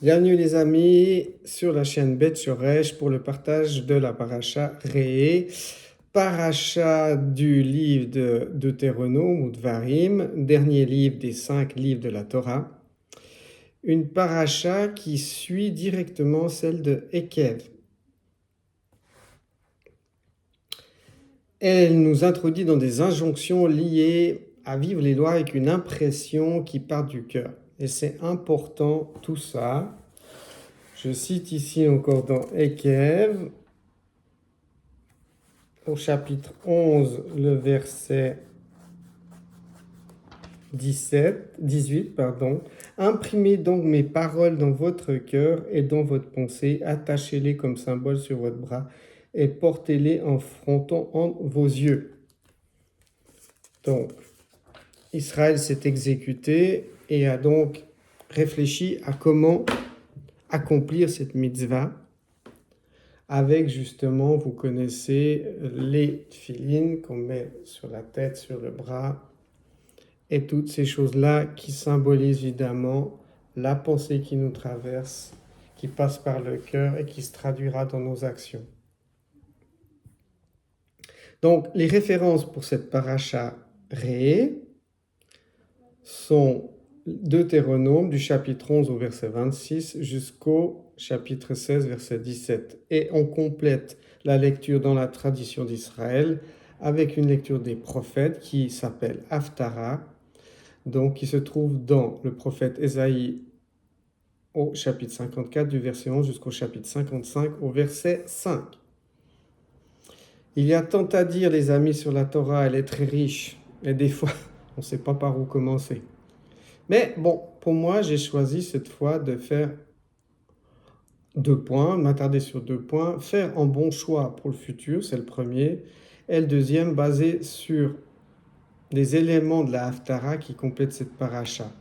Bienvenue les amis sur la chaîne Bet Shoresh pour le partage de la paracha Re'eh, paracha du livre de Deutéronome ou Dvarim, dernier livre des 5 livres de la Torah. Une paracha qui suit directement celle de Ekev. Elle nous introduit dans des injonctions liées à vivre les lois avec une impression qui part du cœur. Et c'est important tout ça. Je cite ici encore dans Ekev, au chapitre 11, le verset 18. Imprimez donc mes paroles dans votre cœur et dans votre pensée, attachez-les comme symbole sur votre bras et portez-les en fronton entre vos yeux. Donc, Israël s'est exécuté et a donc réfléchi à comment accomplir cette mitzvah avec justement, vous connaissez les tefilines qu'on met sur la tête, sur le bras, et toutes ces choses-là qui symbolisent évidemment la pensée qui nous traverse, qui passe par le cœur et qui se traduira dans nos actions. Donc, les références pour cette paracha Re'eh sont Deutéronome du chapitre 11 au verset 26 jusqu'au chapitre 16 verset 17. Et on complète la lecture dans la tradition d'Israël avec une lecture des prophètes qui s'appelle Haftara, donc qui se trouve dans le prophète Ésaïe au chapitre 54 du verset 11 jusqu'au chapitre 55 au verset 5. Il y a tant à dire les amis sur la Torah, elle est très riche et des fois on ne sait pas par où commencer. Mais bon, pour moi, j'ai choisi cette fois de faire 2 points, m'attarder sur 2 points, faire un bon choix pour le futur, c'est le premier, et le deuxième, basé sur des éléments de la Haftara qui complètent cette paracha,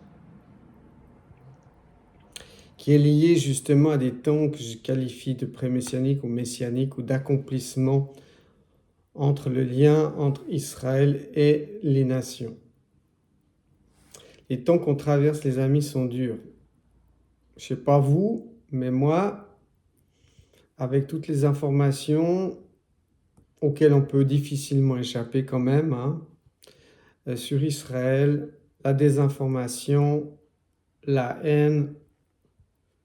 qui est lié justement à des temps que je qualifie de pré-messianiques ou messianiques ou d'accomplissement entre le lien entre Israël et les nations. Les temps qu'on traverse, les amis, sont durs. Je ne sais pas vous, mais moi, avec toutes les informations auxquelles on peut difficilement échapper quand même, sur Israël, la désinformation, la haine,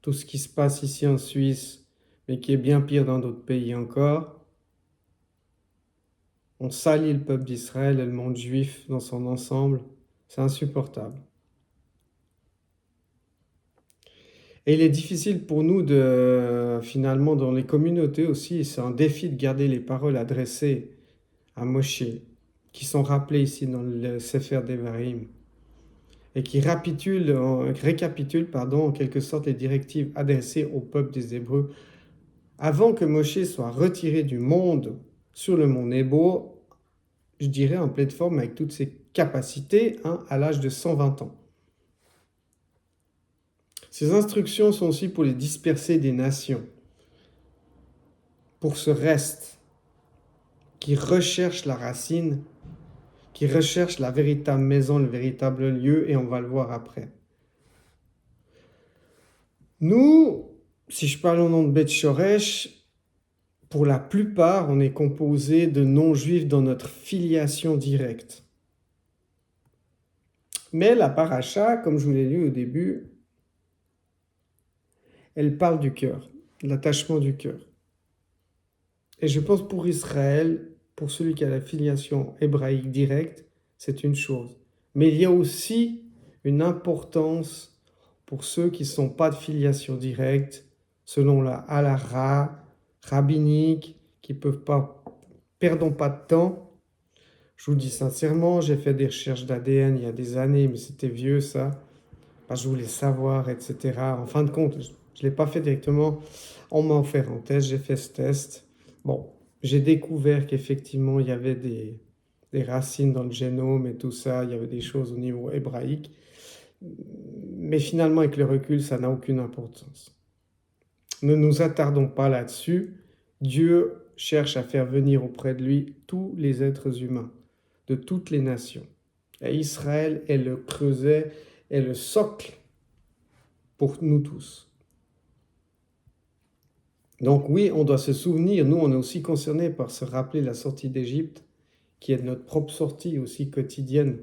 tout ce qui se passe ici en Suisse, mais qui est bien pire dans d'autres pays encore. On salit le peuple d'Israël et le monde juif dans son ensemble. C'est insupportable. Et il est difficile pour nous finalement, dans les communautés aussi, c'est un défi de garder les paroles adressées à Moshe, qui sont rappelées ici dans le Sefer Devarim, et qui récapitulent en quelque sorte les directives adressées au peuple des Hébreux avant que Moshe soit retiré du monde sur le mont Nebo, je dirais en pleine forme avec toutes ses capacités, à l'âge de 120 ans. Ces instructions sont aussi pour les disperser des nations, pour ce reste qui recherche la racine, qui recherche la véritable maison, le véritable lieu, et on va le voir après. Nous, si je parle au nom de Bet Shoresh, pour la plupart, on est composé de non-juifs dans notre filiation directe. Mais la paracha, comme je vous l'ai lu au début, elle parle du cœur, de l'attachement du cœur. Et je pense pour Israël, pour celui qui a la filiation hébraïque directe, c'est une chose. Mais il y a aussi une importance pour ceux qui ne sont pas de filiation directe, selon la halakha rabbinique, qui ne peuvent pas, perdons pas de temps. Je vous dis sincèrement, j'ai fait des recherches d'ADN il y a des années, mais c'était vieux ça. Je voulais savoir, etc. En fin de compte, je ne l'ai pas fait directement. On m'a offert un test, j'ai fait ce test. Bon, j'ai découvert qu'effectivement, il y avait des racines dans le génome et tout ça. Il y avait des choses au niveau hébraïque. Mais finalement, avec le recul, ça n'a aucune importance. Ne nous attardons pas là-dessus. Dieu cherche à faire venir auprès de lui tous les êtres humains, de toutes les nations. Et Israël est le creuset, est le socle pour nous tous. Donc oui, on doit se souvenir, nous on est aussi concernés par se rappeler la sortie d'Égypte, qui est notre propre sortie aussi quotidienne.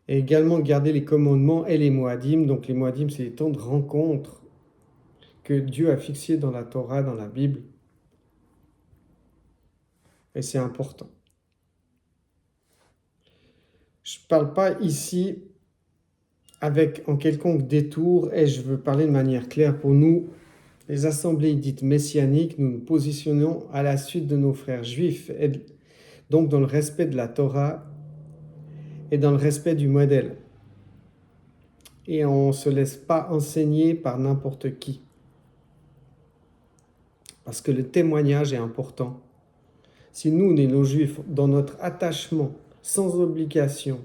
Et également garder les commandements et les Moadim. Donc les Moadim, c'est les temps de rencontre que Dieu a fixés dans la Torah, dans la Bible. Et c'est important. Je ne parle pas ici avec en quelconque détour, et je veux parler de manière claire pour nous, les assemblées dites messianiques, nous nous positionnons à la suite de nos frères juifs, et donc dans le respect de la Torah et dans le respect du modèle. Et on ne se laisse pas enseigner par n'importe qui. Parce que le témoignage est important. Si nous, nos juifs, dans notre attachement, sans obligation,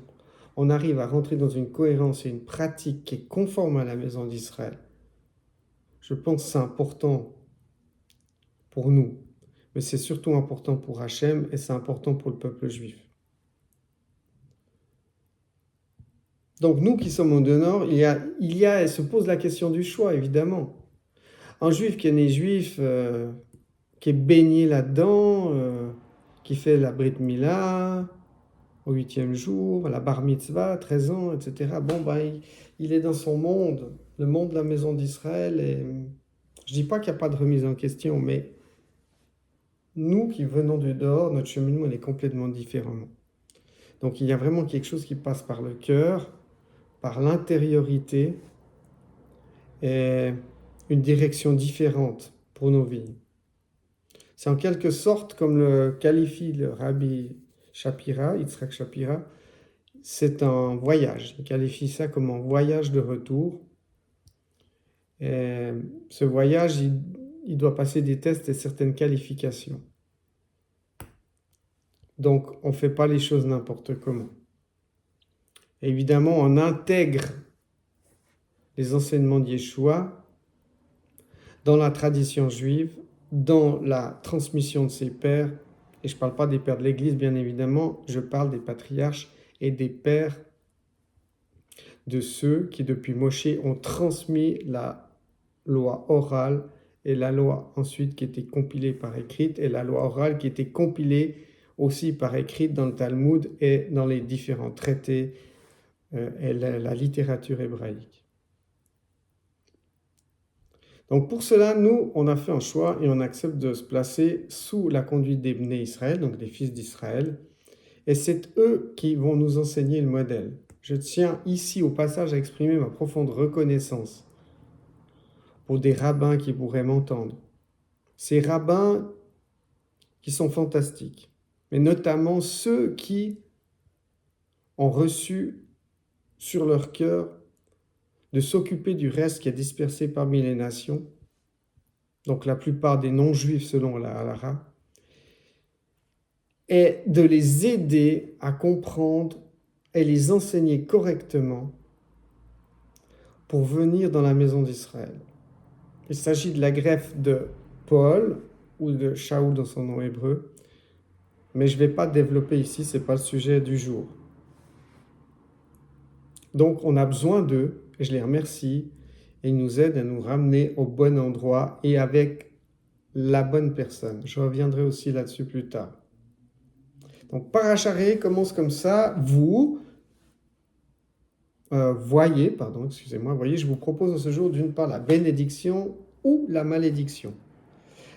on arrive à rentrer dans une cohérence et une pratique qui est conforme à la maison d'Israël, je pense que c'est important pour nous. Mais c'est surtout important pour Hachem et c'est important pour le peuple juif. Donc nous qui sommes au nord, il se pose la question du choix, évidemment. Un juif qui est né juif, qui est baigné là-dedans, qui fait la Brit Mila au 8e jour, la Bar Mitzvah, 13 ans, etc. Bon, il est dans son monde, le monde de la maison d'Israël. Et je ne dis pas qu'il n'y a pas de remise en question, mais nous qui venons du dehors, notre cheminement est complètement différent. Donc il y a vraiment quelque chose qui passe par le cœur, par l'intériorité, et une direction différente pour nos vies. C'est en quelque sorte, comme le qualifie le rabbi Shapira, Yitzhak Shapira, c'est un voyage. Il qualifie ça comme un voyage de retour. Et ce voyage, il doit passer des tests et certaines qualifications. Donc, on ne fait pas les choses n'importe comment. Évidemment, on intègre les enseignements de Yeshua dans la tradition juive, dans la transmission de ses pères. Et je ne parle pas des pères de l'Église, bien évidemment, je parle des patriarches et des pères de ceux qui, depuis Moshe, ont transmis la loi orale et la loi ensuite qui était compilée par écrite et la loi orale qui était compilée aussi par écrite dans le Talmud et dans les différents traités et la littérature hébraïque. Donc pour cela, nous, on a fait un choix et on accepte de se placer sous la conduite des Bnei Israël, donc des fils d'Israël, et c'est eux qui vont nous enseigner le modèle. Je tiens ici au passage à exprimer ma profonde reconnaissance pour des rabbins qui pourraient m'entendre. Ces rabbins qui sont fantastiques, mais notamment ceux qui ont reçu sur leur cœur de s'occuper du reste qui est dispersé parmi les nations, donc la plupart des non-juifs selon la halakha, et de les aider à comprendre et les enseigner correctement pour venir dans la maison d'Israël. Il s'agit de la greffe de Paul ou de Shaul dans son nom hébreu, mais je ne vais pas développer ici, ce n'est pas le sujet du jour. Donc on a besoin d'eux, et je les remercie, et ils nous aident à nous ramener au bon endroit et avec la bonne personne. Je reviendrai aussi là-dessus plus tard. Donc Paracharé commence comme ça, voyez, je vous propose en ce jour d'une part la bénédiction ou la malédiction.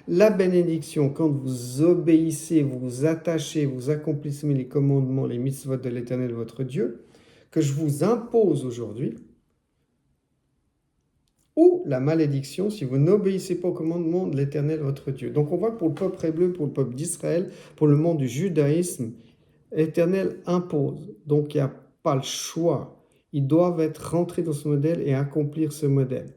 La bénédiction, quand vous obéissez, vous vous attachez, vous accomplissez les commandements, les mitzvot de l'Éternel votre Dieu, que je vous impose aujourd'hui, ou la malédiction si vous n'obéissez pas au commandement de l'Éternel votre Dieu. Donc on voit que pour le peuple hébreu, pour le peuple d'Israël, pour le monde du judaïsme, l'Éternel impose. Donc il n'y a pas le choix. Ils doivent être rentrés dans ce modèle et accomplir ce modèle.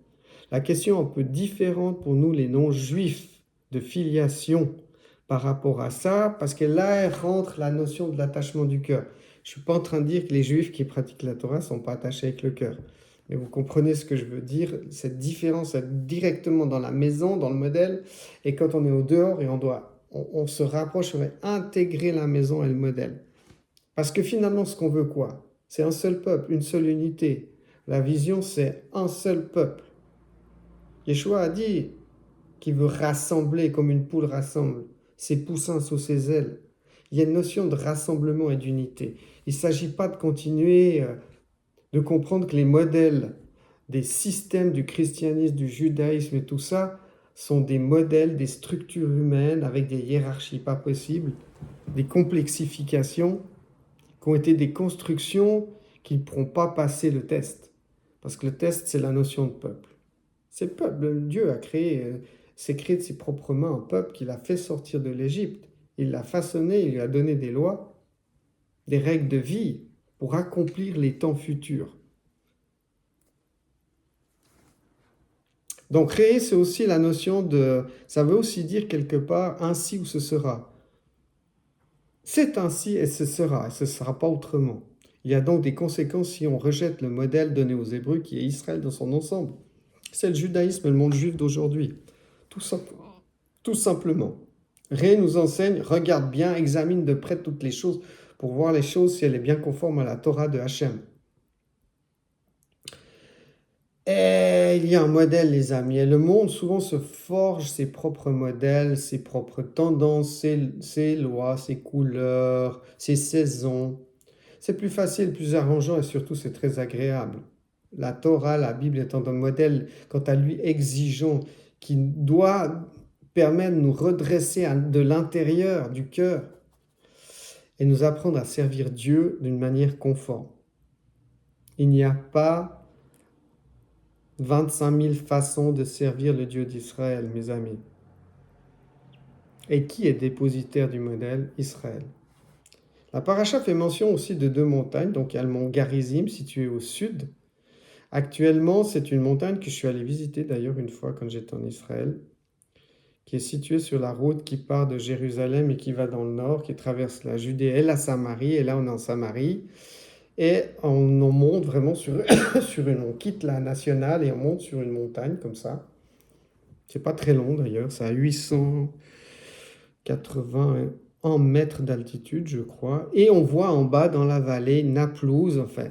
La question est un peu différente pour nous les non-juifs de filiation par rapport à ça, parce que là rentre la notion de l'attachement du cœur. Je ne suis pas en train de dire que les juifs qui pratiquent la Torah ne sont pas attachés avec le cœur. Mais vous comprenez ce que je veux dire, cette différence est directement dans la maison, dans le modèle, et quand on est au dehors et on se rapproche, on va intégrer la maison et le modèle. Parce que finalement, ce qu'on veut quoi? C'est un seul peuple, une seule unité. La vision, c'est un seul peuple. Yeshua a dit, qui veut rassembler comme une poule rassemble ses poussins sous ses ailes. Il y a une notion de rassemblement et d'unité. Il ne s'agit pas de continuer de comprendre que les modèles des systèmes du christianisme, du judaïsme et tout ça sont des modèles, des structures humaines avec des hiérarchies pas possibles, des complexifications qui ont été des constructions qui ne pourront pas passer le test. Parce que le test, c'est la notion de peuple. C'est le peuple. Dieu a créé, s'est créé de ses propres mains un peuple qu'il a fait sortir de l'Égypte. Il l'a façonné, il lui a donné des lois, des règles de vie pour accomplir les temps futurs. Donc créer, c'est aussi la notion de... Ça veut aussi dire quelque part ainsi ou ce sera. C'est ainsi et ce ne sera pas autrement. Il y a donc des conséquences si on rejette le modèle donné aux Hébreux qui est Israël dans son ensemble. C'est le judaïsme et le monde juif d'aujourd'hui. Tout simplement. Ré nous enseigne, regarde bien, examine de près toutes les choses pour voir les choses si elle est bien conforme à la Torah de Hachem. Et il y a un modèle, les amis. Et le monde, souvent, se forge ses propres modèles, ses propres tendances, ses lois, ses couleurs, ses saisons. C'est plus facile, plus arrangeant et surtout, c'est très agréable. La Torah, la Bible étant un modèle, quant à lui, exigeant, qui doit permettre de nous redresser de l'intérieur, du cœur, et nous apprendre à servir Dieu d'une manière conforme. Il n'y a pas 25 000 façons de servir le Dieu d'Israël, mes amis. Et qui est dépositaire du modèle? Israël. La paracha fait mention aussi de deux montagnes. Donc il y a le mont Garizim situé au sud. Actuellement, c'est une montagne que je suis allé visiter d'ailleurs une fois quand j'étais en Israël, qui est située sur la route qui part de Jérusalem et qui va dans le nord, qui traverse la Judée et la Samarie. Et là, on est en Samarie. Et on monte vraiment on quitte la nationale et on monte sur une montagne comme ça. C'est pas très long d'ailleurs, c'est à 881 mètres d'altitude, je crois. Et on voit en bas dans la vallée Naplouse, enfin,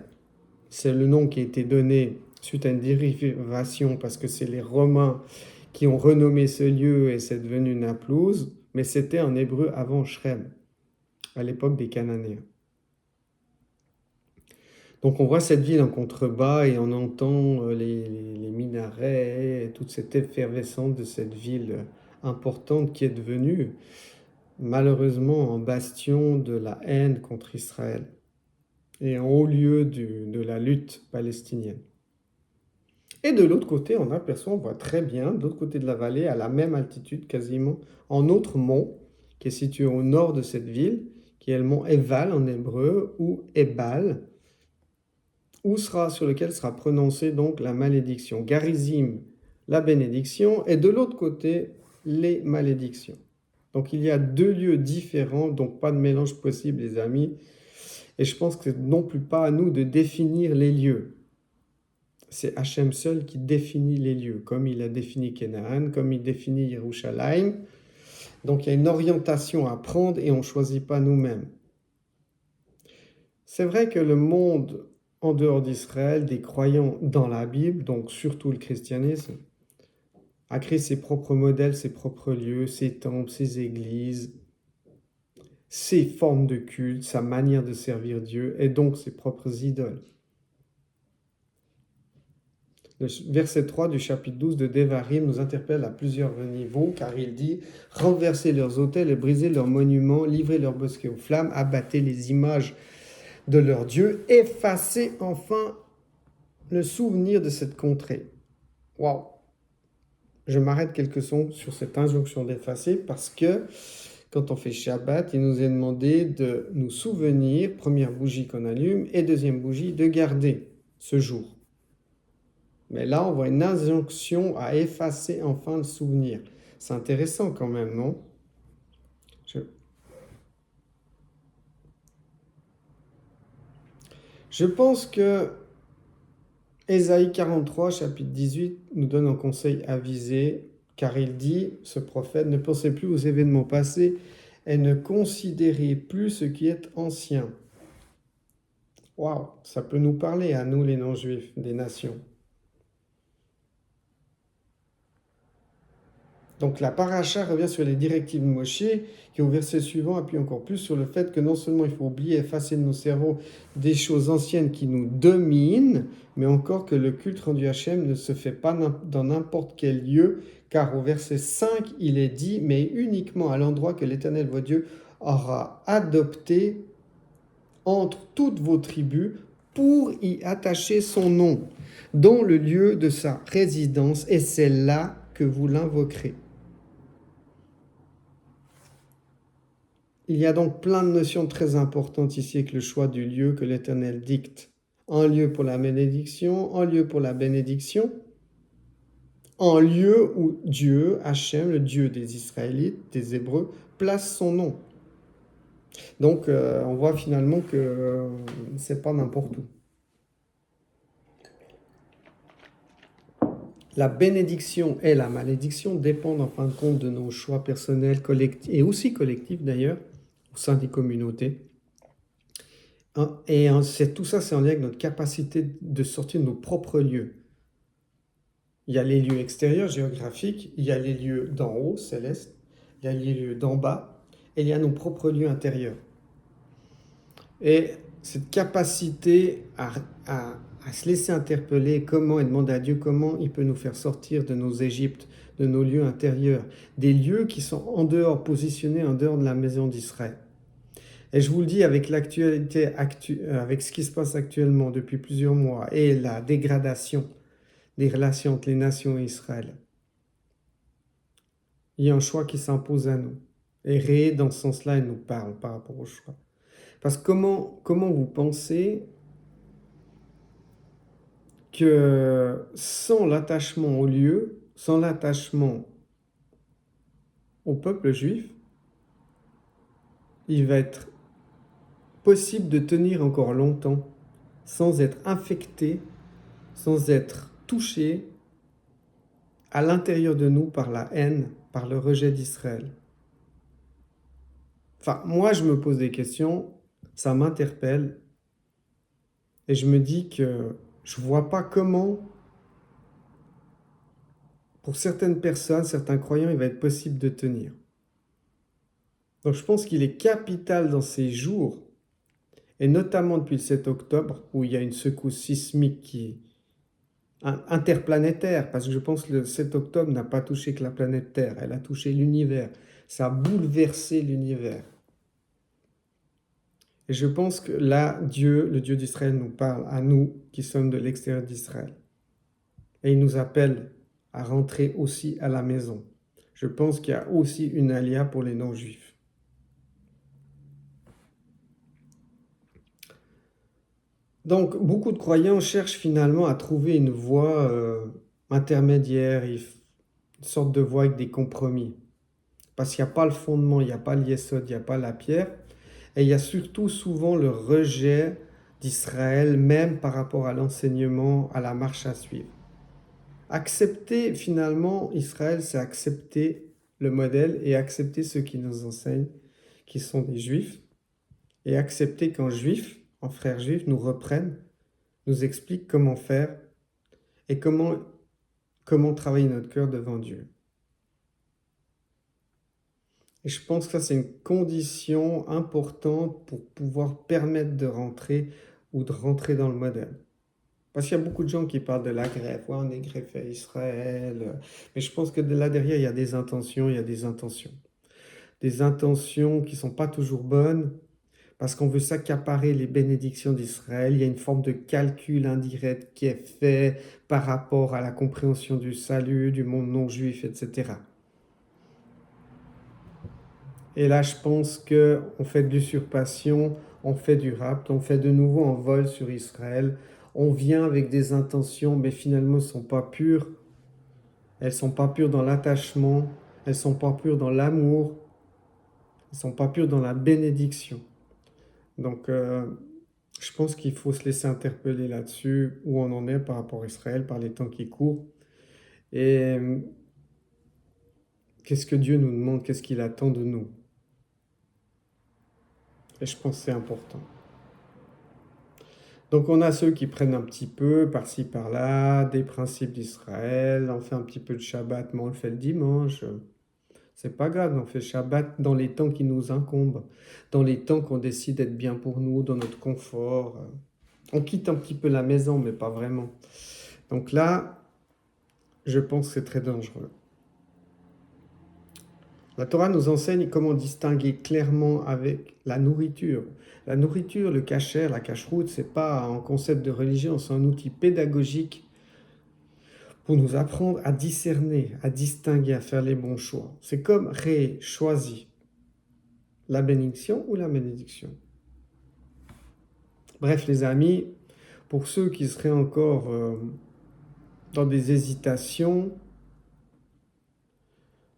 c'est le nom qui a été donné suite à une dérivation parce que c'est les Romains qui ont renommé ce lieu et c'est devenu Naplouse, mais c'était en hébreu avant Shrem, à l'époque des Cananéens. Donc on voit cette ville en contrebas et on entend les minarets et toute cette effervescence de cette ville importante qui est devenue malheureusement un bastion de la haine contre Israël et en haut lieu de la lutte palestinienne. Et de l'autre côté, on aperçoit, on voit très bien, de l'autre côté de la vallée, à la même altitude quasiment, un autre mont qui est situé au nord de cette ville, qui est le mont Eval en hébreu ou Ebal, sur lequel sera prononcée donc la malédiction. Garizim, la bénédiction, et de l'autre côté, les malédictions. Donc il y a deux lieux différents, donc pas de mélange possible, les amis. Et je pense que c'est non plus pas à nous de définir les lieux. C'est Hachem seul qui définit les lieux, comme il a défini Canaan, comme il définit Yerushalayim. Donc il y a une orientation à prendre et on ne choisit pas nous-mêmes. C'est vrai que le monde en dehors d'Israël, des croyants dans la Bible, donc surtout le christianisme, a créé ses propres modèles, ses propres lieux, ses temples, ses églises, ses formes de culte, sa manière de servir Dieu et donc ses propres idoles. Le verset 3 du chapitre 12 de Devarim nous interpelle à plusieurs niveaux car il dit « Renversez leurs autels et brisez leurs monuments, livrez leurs bosquets aux flammes, abattez les images de leur Dieu, effacez enfin le souvenir de cette contrée. » Waouh! Je m'arrête quelques secondes sur cette injonction d'effacer parce que quand on fait Shabbat, il nous est demandé de nous souvenir, première bougie qu'on allume, et deuxième bougie, de garder ce jour. Mais là, on voit une injonction à effacer enfin le souvenir. C'est intéressant quand même, non? Je pense que Ésaïe 43, chapitre 18, nous donne un conseil avisé, car il dit, ce prophète, ne pensez plus aux événements passés et ne considérez plus ce qui est ancien. Waouh, ça peut nous parler à nous les non-juifs des nations. Donc la paracha revient sur les directives de Moshe, qui au verset suivant appuie encore plus sur le fait que non seulement il faut oublier, effacer de nos cerveaux des choses anciennes qui nous dominent, mais encore que le culte rendu à Hachem ne se fait pas dans n'importe quel lieu, car au verset 5, il est dit, mais uniquement à l'endroit que l'Éternel votre Dieu aura adopté entre toutes vos tribus pour y attacher son nom, dont le lieu de sa résidence, et c'est là que vous l'invoquerez. Il y a donc plein de notions très importantes ici avec le choix du lieu que l'Éternel dicte. Un lieu pour la malédiction, un lieu pour la bénédiction, un lieu où Dieu, Hachem, le Dieu des Israélites, des Hébreux, place son nom. Donc on voit finalement que c'est pas n'importe où. La bénédiction et la malédiction dépendent en fin de compte de nos choix personnels, collectifs et aussi collectifs d'ailleurs, au sein des communautés. Et tout ça, c'est en lien avec notre capacité de sortir de nos propres lieux. Il y a les lieux extérieurs, géographiques, il y a les lieux d'en haut, célestes, il y a les lieux d'en bas, et il y a nos propres lieux intérieurs. Et cette capacité à se laisser interpeller comment et demander à Dieu comment il peut nous faire sortir de nos Égyptes, de nos lieux intérieurs, des lieux qui sont en dehors, positionnés en dehors de la maison d'Israël. Et je vous le dis, avec l'actualité, avec ce qui se passe actuellement depuis plusieurs mois et la dégradation des relations entre les nations et Israël, il y a un choix qui s'impose à nous. Et Ré, dans ce sens-là, elle nous parle par rapport au choix. Parce que comment vous pensez que sans l'attachement au lieu, sans l'attachement au peuple juif, il va être possible de tenir encore longtemps sans être infecté, sans être touché à l'intérieur de nous par la haine, par le rejet d'Israël. Enfin, moi, je me pose des questions, ça m'interpelle, et je me dis que je ne vois pas comment, pour certaines personnes, certains croyants, il va être possible de tenir. Donc je pense qu'il est capital dans ces jours, et notamment depuis le 7 octobre, où il y a une secousse sismique qui est interplanétaire, parce que je pense que le 7 octobre n'a pas touché que la planète Terre, elle a touché l'univers, ça a bouleversé l'univers. Et je pense que là, Dieu, le Dieu d'Israël, nous parle à nous qui sommes de l'extérieur d'Israël. Et il nous appelle à rentrer aussi à la maison. Je pense qu'il y a aussi une alia pour les non-juifs. Donc, beaucoup de croyants cherchent finalement à trouver une voie intermédiaire, une sorte de voie avec des compromis. Parce qu'il n'y a pas le fondement, il n'y a pas l'yesod, il n'y a pas la pierre. Et il y a surtout souvent le rejet d'Israël, même par rapport à l'enseignement, à la marche à suivre. Accepter finalement Israël, c'est accepter le modèle et accepter ceux qui nous enseignent, qui sont des juifs, et accepter qu'un juif, un frère juif, nous reprenne, nous explique comment faire et comment travailler notre cœur devant Dieu. Et je pense que ça, c'est une condition importante pour pouvoir permettre de rentrer ou de rentrer dans le modèle. Parce qu'il y a beaucoup de gens qui parlent de la greffe. Ouais, on est greffé à Israël. Mais je pense que de là derrière, il y a des intentions, il y a des intentions. Des intentions qui ne sont pas toujours bonnes parce qu'on veut s'accaparer les bénédictions d'Israël. Il y a une forme de calcul indirect qui est fait par rapport à la compréhension du salut, du monde non juif, etc. Et là, je pense qu'on fait de l'usurpation, on fait du rapt, on fait de nouveau un vol sur Israël. On vient avec des intentions, mais finalement, elles ne sont pas pures. Elles ne sont pas pures dans l'attachement, elles ne sont pas pures dans l'amour, elles ne sont pas pures dans la bénédiction. Donc, je pense qu'il faut se laisser interpeller là-dessus, où on en est par rapport à Israël, par les temps qui courent. Et qu'est-ce que Dieu nous demande, qu'est-ce qu'il attend de nous. Et je pense que c'est important. Donc on a ceux qui prennent un petit peu par-ci par-là, des principes d'Israël, on fait un petit peu de Shabbat, mais on le fait le dimanche. C'est pas grave, on fait Shabbat dans les temps qui nous incombent, dans les temps qu'on décide d'être bien pour nous, dans notre confort. On quitte un petit peu la maison, mais pas vraiment. Donc là, je pense que c'est très dangereux. La Torah nous enseigne comment distinguer clairement avec la nourriture. La nourriture, le kasher, la cacheroute, c'est pas un concept de religion, c'est un outil pédagogique pour nous apprendre à discerner, à distinguer, à faire les bons choix. C'est comme Ré choisit la bénédiction ou la malédiction. Bref, les amis, pour ceux qui seraient encore dans des hésitations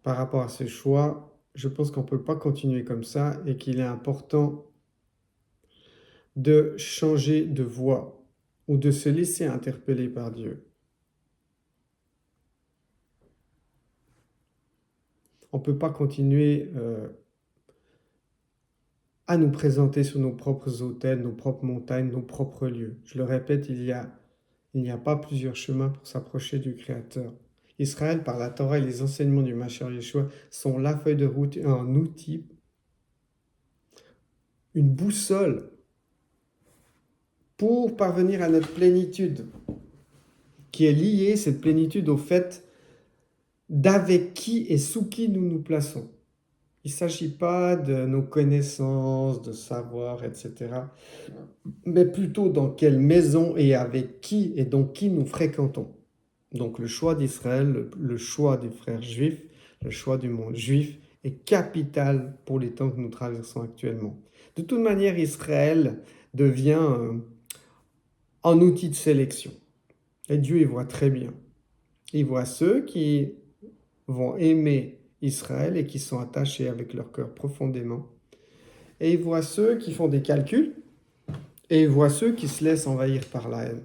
par rapport à ce choix, je pense qu'on ne peut pas continuer comme ça et qu'il est important de changer de voie ou de se laisser interpeller par Dieu. On ne peut pas continuer à nous présenter sur nos propres autels, nos propres montagnes, nos propres lieux. Je le répète, il n'y a pas plusieurs chemins pour s'approcher du Créateur. Israël, par la Torah et les enseignements du Mashiach Yeshua, sont la feuille de route et un outil, une boussole pour parvenir à notre plénitude, qui est liée, cette plénitude, au fait d'avec qui et sous qui nous nous plaçons. Il ne s'agit pas de nos connaissances, de savoir, etc., mais plutôt dans quelle maison et avec qui et dans qui nous fréquentons. Donc le choix d'Israël, le choix des frères juifs, le choix du monde juif est capital pour les temps que nous traversons actuellement. De toute manière, Israël devient un outil de sélection. Et Dieu, il voit très bien. Il voit ceux qui vont aimer Israël et qui sont attachés avec leur cœur profondément. Et il voit ceux qui font des calculs et il voit ceux qui se laissent envahir par la haine.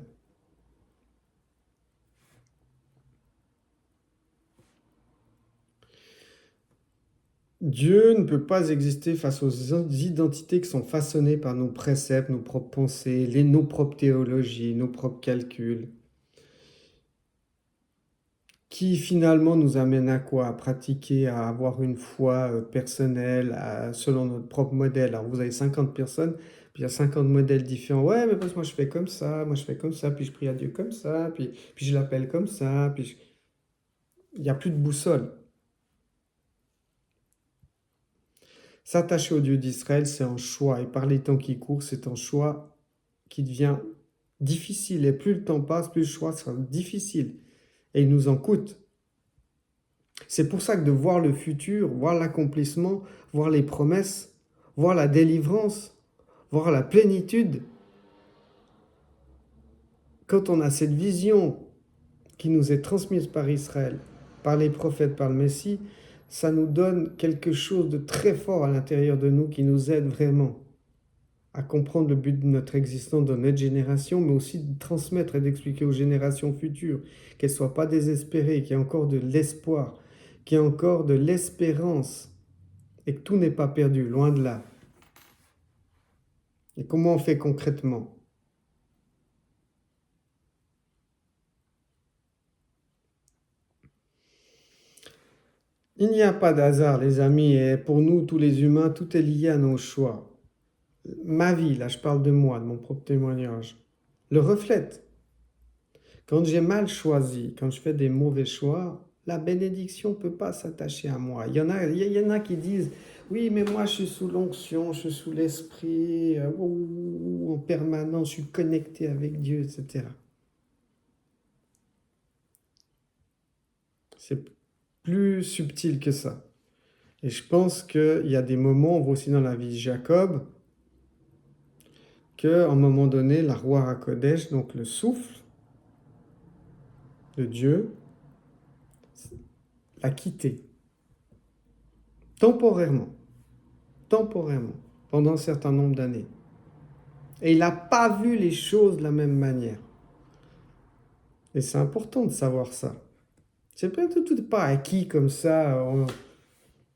Dieu ne peut pas exister face aux identités qui sont façonnées par nos préceptes, nos propres pensées, nos propres théologies, nos propres calculs, qui finalement nous amènent à quoi? À pratiquer, à avoir une foi personnelle, selon notre propre modèle. Alors vous avez 50 personnes, puis il y a 50 modèles différents. Ouais, mais parce que moi je fais comme ça, moi je fais comme ça, puis je prie à Dieu comme ça, puis je l'appelle comme ça, il n'y a plus de boussole. S'attacher au Dieu d'Israël, c'est un choix. Et par les temps qui courent, c'est un choix qui devient difficile. Et plus le temps passe, plus le choix sera difficile. Et il nous en coûte. C'est pour ça que de voir le futur, voir l'accomplissement, voir les promesses, voir la délivrance, voir la plénitude, quand on a cette vision qui nous est transmise par Israël, par les prophètes, par le Messie, ça nous donne quelque chose de très fort à l'intérieur de nous qui nous aide vraiment à comprendre le but de notre existence dans notre génération, mais aussi de transmettre et d'expliquer aux générations futures qu'elles ne soient pas désespérées, qu'il y a encore de l'espoir, qu'il y a encore de l'espérance et que tout n'est pas perdu, loin de là. Et comment on fait concrètement? Il n'y a pas d'hasard, les amis, et pour nous, tous les humains, tout est lié à nos choix. Ma vie, là je parle de moi, de mon propre témoignage, le reflète. Quand j'ai mal choisi, quand je fais des mauvais choix, la bénédiction ne peut pas s'attacher à moi. Il y en a qui disent, oui, mais moi je suis sous l'onction, je suis sous l'esprit, en permanence, je suis connecté avec Dieu, etc. C'est plus subtil que ça. Et je pense qu'il y a des moments, on voit aussi dans la vie de Jacob, qu'à un moment donné, la roi HaKodesh, donc le souffle de Dieu, l'a quitté. Temporairement, pendant un certain nombre d'années. Et il n'a pas vu les choses de la même manière. Et c'est important de savoir ça. C'est pas tout pas acquis comme ça,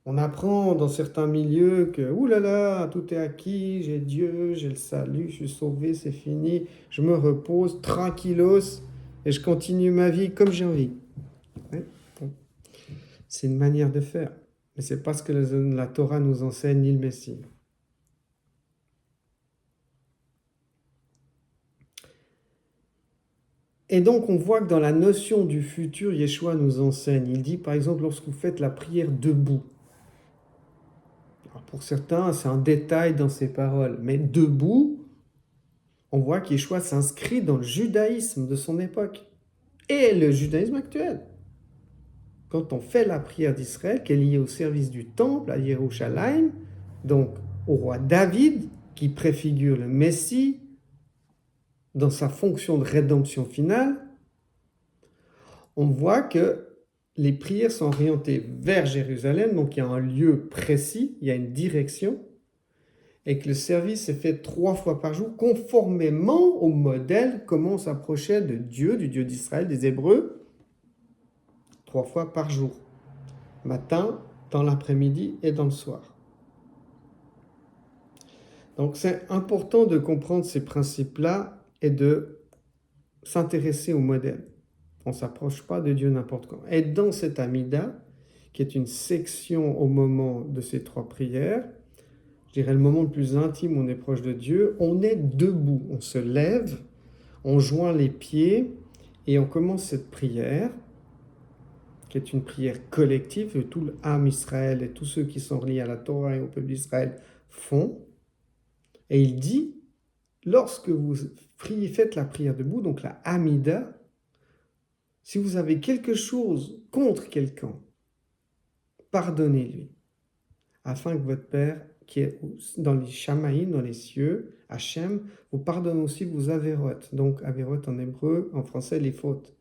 On apprend dans certains milieux que, oulala, tout est acquis, j'ai Dieu, j'ai le salut, je suis sauvé, c'est fini, je me repose tranquillos et je continue ma vie comme j'ai envie. Ouais. Bon. C'est une manière de faire, mais c'est pas ce que la Torah nous enseigne ni le Messie. Et donc, on voit que dans la notion du futur, Yeshua nous enseigne. Il dit, par exemple, lorsque vous faites la prière debout. Alors pour certains, c'est un détail dans ses paroles. Mais debout, on voit que Yeshua s'inscrit dans le judaïsme de son époque. Et le judaïsme actuel. Quand on fait la prière d'Israël, qui est liée au service du temple à Yerushalayim, donc au roi David, qui préfigure le Messie, dans sa fonction de rédemption finale, on voit que les prières sont orientées vers Jérusalem, donc il y a un lieu précis, il y a une direction, et que le service est fait 3 fois par jour, conformément au modèle comment on s'approchait de Dieu, du Dieu d'Israël, des Hébreux, 3 fois par jour, matin, dans l'après-midi et dans le soir. Donc c'est important de comprendre ces principes-là et de s'intéresser au modèle. On ne s'approche pas de Dieu n'importe quand. Et dans cette Amida, qui est une section au moment de ces 3 prières, je dirais le moment le plus intime où on est proche de Dieu, on est debout, on se lève, on joint les pieds et on commence cette prière, qui est une prière collective que tout l'âme Israël et tous ceux qui sont reliés à la Torah et au peuple d'Israël font. Et il dit, lorsque vous priez, faites la prière debout, donc la Amida, si vous avez quelque chose contre quelqu'un, pardonnez-lui, afin que votre Père, qui est dans les Shamaïm, dans les cieux, Hachem, vous pardonne aussi vos avérotes. Donc, avérotes en hébreu, en français, les fautes.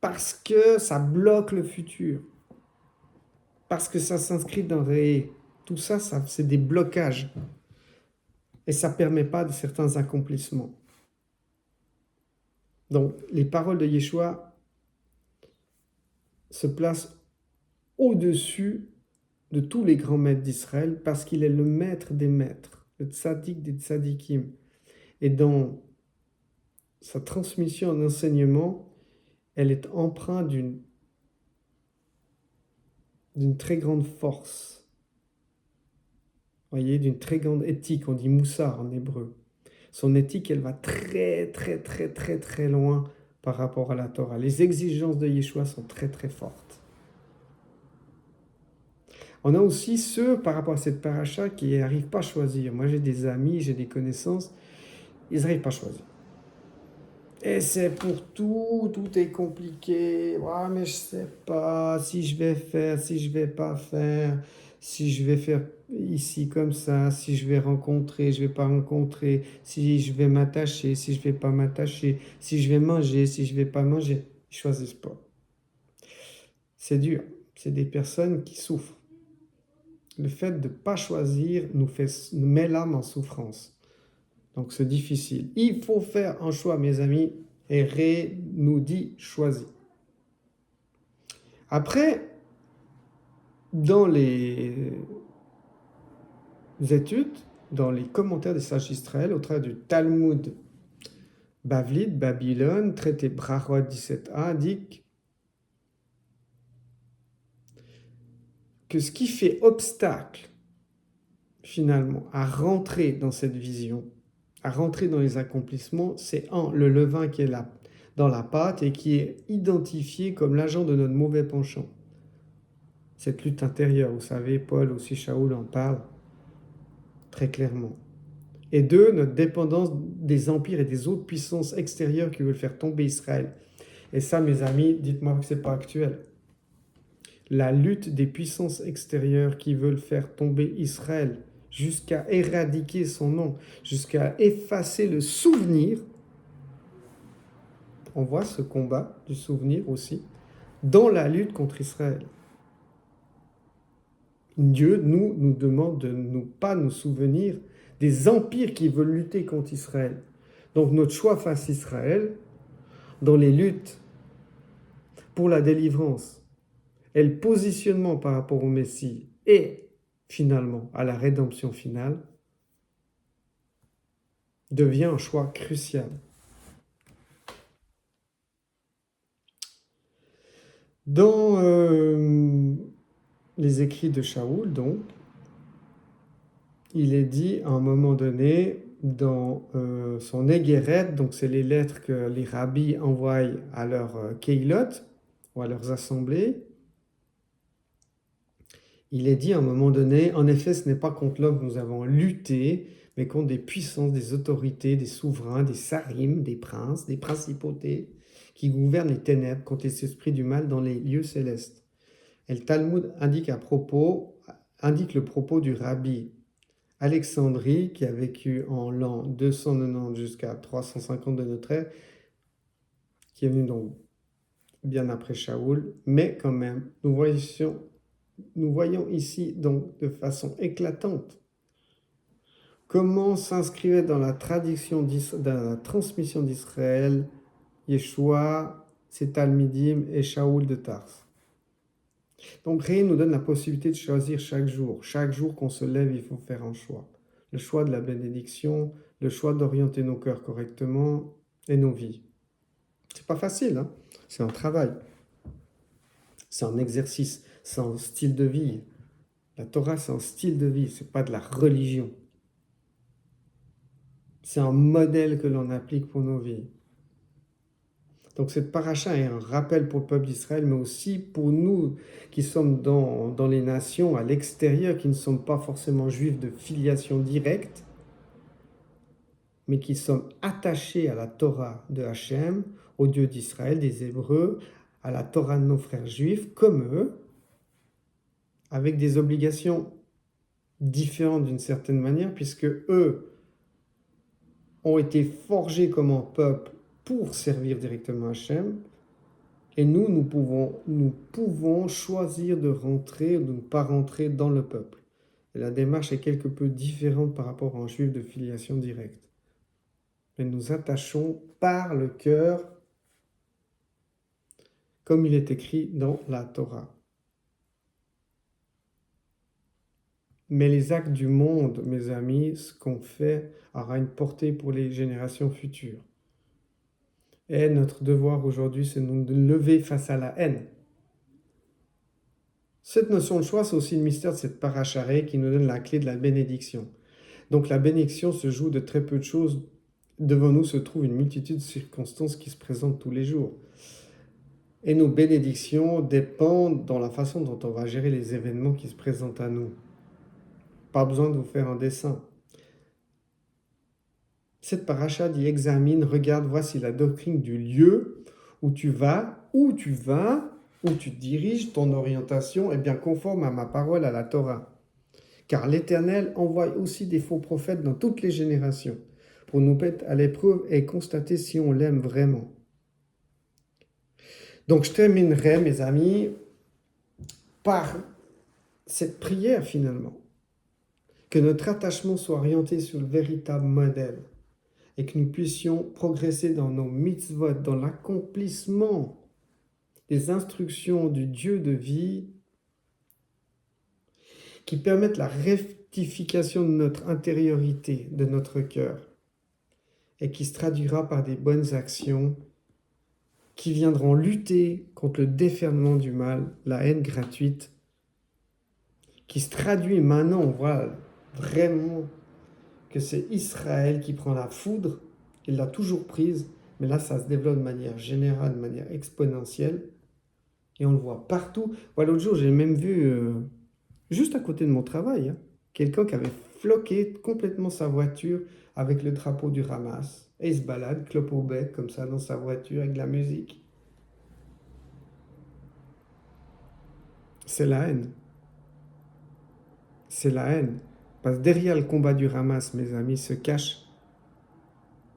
Parce que ça bloque le futur. Parce que ça s'inscrit dans Réé. Tout ça, c'est des blocages. Et ça ne permet pas de certains accomplissements. Donc, les paroles de Yeshua se placent au-dessus de tous les grands maîtres d'Israël parce qu'il est le maître des maîtres, le tzaddik des tzaddikim. Et dans sa transmission en enseignement, elle est empreinte d'une très grande force, voyez, d'une très grande éthique. On dit moussar en hébreu. Son éthique, elle va très, très, très, très, très loin par rapport à la Torah. Les exigences de Yeshua sont très, très fortes. On a aussi ceux, par rapport à cette paracha, qui n'arrivent pas à choisir. Moi, j'ai des amis, j'ai des connaissances, ils n'arrivent pas à choisir. Et c'est pour tout, tout est compliqué. Ouais, mais je sais pas si je vais faire, si je vais pas faire, si je vais faire ici comme ça, si je vais rencontrer, je vais pas rencontrer, si je vais m'attacher, si je vais pas m'attacher, si je vais manger, si je vais pas manger. Ils choisissent pas. C'est dur. C'est des personnes qui souffrent. Le fait de ne pas choisir nous met l'âme en souffrance. Donc c'est difficile. Il faut faire un choix, mes amis, et Ré nous dit choisis. Après, dans les études, dans les commentaires des sages d'Israël, au travers du Talmud Bavli, Babylone, traité Brachot 17a, indique que ce qui fait obstacle, finalement, à rentrer dans cette vision, à rentrer dans les accomplissements, c'est le levain qui est là, dans la pâte et qui est identifié comme l'agent de notre mauvais penchant. Cette lutte intérieure, vous savez, Paul, aussi Shaoul en parle très clairement. Et 2, notre dépendance des empires et des autres puissances extérieures qui veulent faire tomber Israël. Et ça, mes amis, dites-moi que ce n'est pas actuel. La lutte des puissances extérieures qui veulent faire tomber Israël jusqu'à éradiquer son nom, jusqu'à effacer le souvenir. On voit ce combat du souvenir aussi dans la lutte contre Israël. Dieu nous demande de ne pas nous souvenir des empires qui veulent lutter contre Israël. Donc notre choix face à Israël, dans les luttes pour la délivrance et le positionnement par rapport au Messie et finalement à la rédemption finale devient un choix crucial. Dans les écrits de Shaoul, donc, il est dit à un moment donné dans son Égéret, donc c'est les lettres que les rabbis envoient à leurs keilot ou à leurs assemblées, il est dit à un moment donné, en effet, ce n'est pas contre l'homme que nous avons lutté, mais contre des puissances, des autorités, des souverains, des sarim, des princes, des principautés, qui gouvernent les ténèbres contre les esprits du mal dans les lieux célestes. Et le Talmud indique le propos du rabbi Alexandrie, qui a vécu en l'an 290 jusqu'à 350 de notre ère, qui est venu donc bien après Shaoul, mais quand même, nous voyons ici donc de façon éclatante comment s'inscrivait dans la transmission d'Israël Yeshua, ses Talmidim et Shaoul de Tars. Donc Ré nous donne la possibilité de choisir chaque jour. Chaque jour qu'on se lève, il faut faire un choix. Le choix de la bénédiction, le choix d'orienter nos cœurs correctement et nos vies. C'est pas facile, hein? C'est un travail. C'est un exercice, c'est un style de vie. La Torah, c'est un style de vie, c'est pas de la religion. C'est un modèle que l'on applique pour nos vies. Donc cette paracha est un rappel pour le peuple d'Israël, mais aussi pour nous qui sommes dans les nations à l'extérieur, qui ne sommes pas forcément juifs de filiation directe, mais qui sommes attachés à la Torah de Hachem, au Dieu d'Israël, des Hébreux, à la Torah de nos frères juifs, comme eux, avec des obligations différentes d'une certaine manière, puisque eux ont été forgés comme un peuple pour servir directement Hachem, et nous pouvons choisir de rentrer ou de ne pas rentrer dans le peuple. Et la démarche est quelque peu différente par rapport à un juif de filiation directe. Mais nous attachons par le cœur, comme il est écrit dans la Torah. Mais les actes du monde, mes amis, ce qu'on fait aura une portée pour les générations futures. Et notre devoir aujourd'hui, c'est de nous lever face à la haine. Cette notion de choix, c'est aussi le mystère de cette paracharée qui nous donne la clé de la bénédiction. Donc la bénédiction se joue de très peu de choses. Devant nous se trouve une multitude de circonstances qui se présentent tous les jours. Et nos bénédictions dépendent dans la façon dont on va gérer les événements qui se présentent à nous. Pas besoin de vous faire un dessin. Cette paracha dit examine, regarde, voici la doctrine du lieu où tu vas, où tu te diriges, ton orientation est bien conforme à ma parole, à la Torah. Car l'Éternel envoie aussi des faux prophètes dans toutes les générations pour nous mettre à l'épreuve et constater si on l'aime vraiment. Donc je terminerai, mes amis, par cette prière finalement. Que notre attachement soit orienté sur le véritable modèle et que nous puissions progresser dans nos mitzvot, dans l'accomplissement des instructions du Dieu de vie qui permettent la rectification de notre intériorité, de notre cœur, et qui se traduira par des bonnes actions qui viendront lutter contre le déferlement du mal, la haine gratuite, qui se traduit maintenant, on voit vraiment que c'est Israël qui prend la foudre, il l'a toujours prise, mais là ça se développe de manière générale, de manière exponentielle, et on le voit partout. Voilà, l'autre jour j'ai même vu, juste à côté de mon travail, hein, quelqu'un qui avait floqué complètement sa voiture avec le drapeau du Hamas, et il se balade, clope au bec, comme ça, dans sa voiture, avec de la musique. C'est la haine. C'est la haine. Parce que derrière le combat du Hamas, mes amis, se cachent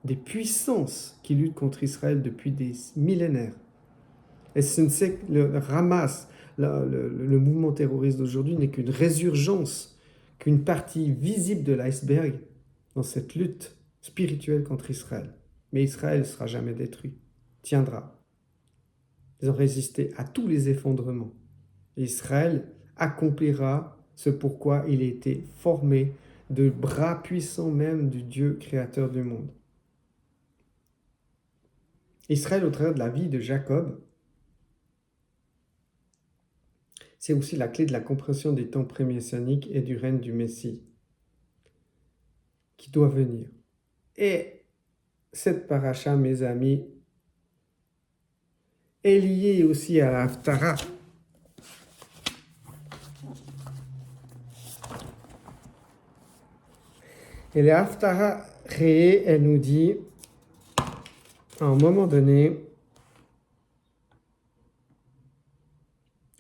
des puissances qui luttent contre Israël depuis des millénaires. Et ce ne c'est que le Hamas, le mouvement terroriste d'aujourd'hui n'est qu'une résurgence, qu'une partie visible de l'iceberg dans cette lutte spirituelle contre Israël. Mais Israël ne sera jamais détruit, tiendra. Ils ont résisté à tous les effondrements. Israël accomplira ce pourquoi il a été formé, de bras puissants même du Dieu créateur du monde. Israël, au travers de la vie de Jacob, c'est aussi la clé de la compréhension des temps pré-messianiques et du règne du Messie qui doit venir. Et cette paracha, mes amis, est liée aussi à la Haftara. Et la Haftara Réé, elle nous dit, à un moment donné,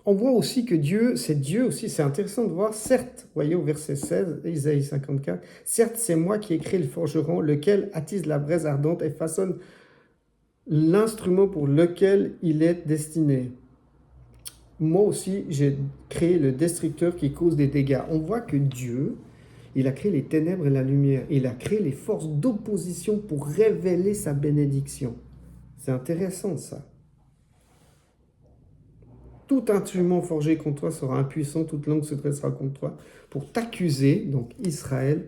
on voit aussi que Dieu aussi, c'est intéressant de voir, certes, voyez au verset 16, Isaïe 54, certes c'est moi qui ai créé le forgeron, lequel attise la braise ardente et façonne l'instrument pour lequel il est destiné. Moi aussi, j'ai créé le destructeur qui cause des dégâts. On voit que Dieu, il a créé les ténèbres et la lumière. Il a créé les forces d'opposition pour révéler sa bénédiction. C'est intéressant ça. Tout instrument forgé contre toi sera impuissant, toute langue se dressera contre toi pour t'accuser. Donc Israël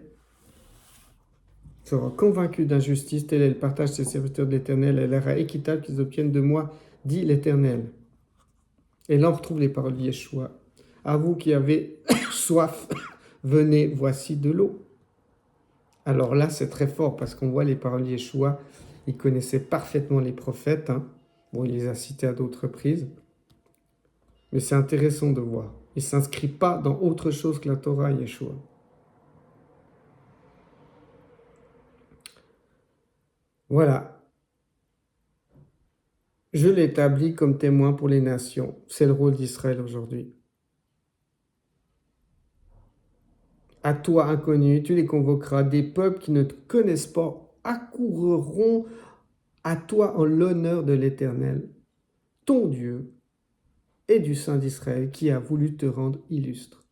sera convaincu d'injustice. Tel est le partage de ses serviteurs de l'Éternel. Elle est équitable qu'ils obtiennent de moi, dit l'Éternel. Et là on retrouve les paroles de Yeshua. À vous qui avez soif, venez, voici de l'eau. Alors là c'est très fort parce qu'on voit les paroles de Yeshua. Il connaissait parfaitement les prophètes. Bon, il les a cités à d'autres reprises. Mais c'est intéressant de voir. Il ne s'inscrit pas dans autre chose que la Torah, Yeshua. Voilà. Je l'établis comme témoin pour les nations. C'est le rôle d'Israël aujourd'hui. À toi, inconnu, tu les convoqueras. Des peuples qui ne te connaissent pas accourront à toi en l'honneur de l'Éternel, ton Dieu, et du Saint d'Israël qui a voulu te rendre illustre.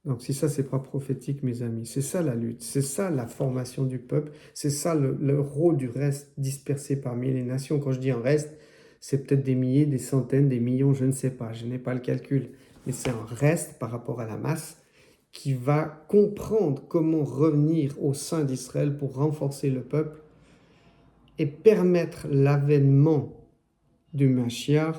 Donc si ça, c'est pas prophétique, mes amis, c'est ça la lutte, c'est ça la formation du peuple, c'est ça le rôle du reste dispersé parmi les nations. Quand je dis un reste, c'est peut-être des milliers, des centaines, des millions, je ne sais pas, je n'ai pas le calcul, mais c'est un reste par rapport à la masse qui va comprendre comment revenir au sein d'Israël pour renforcer le peuple et permettre l'avènement du Mashiach,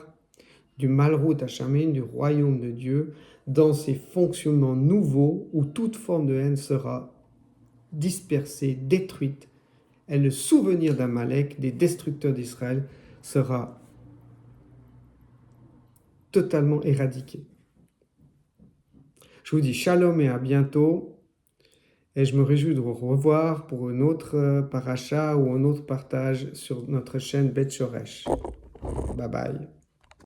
du Malrout Hashamin, du royaume de Dieu, dans ses fonctionnements nouveaux où toute forme de haine sera dispersée, détruite, et le souvenir d'Amalek, des destructeurs d'Israël, sera totalement éradiqué. Je vous dis shalom et à bientôt, et je me réjouis de vous revoir pour une autre paracha ou un autre partage sur notre chaîne Bet Shoresh. Bye bye.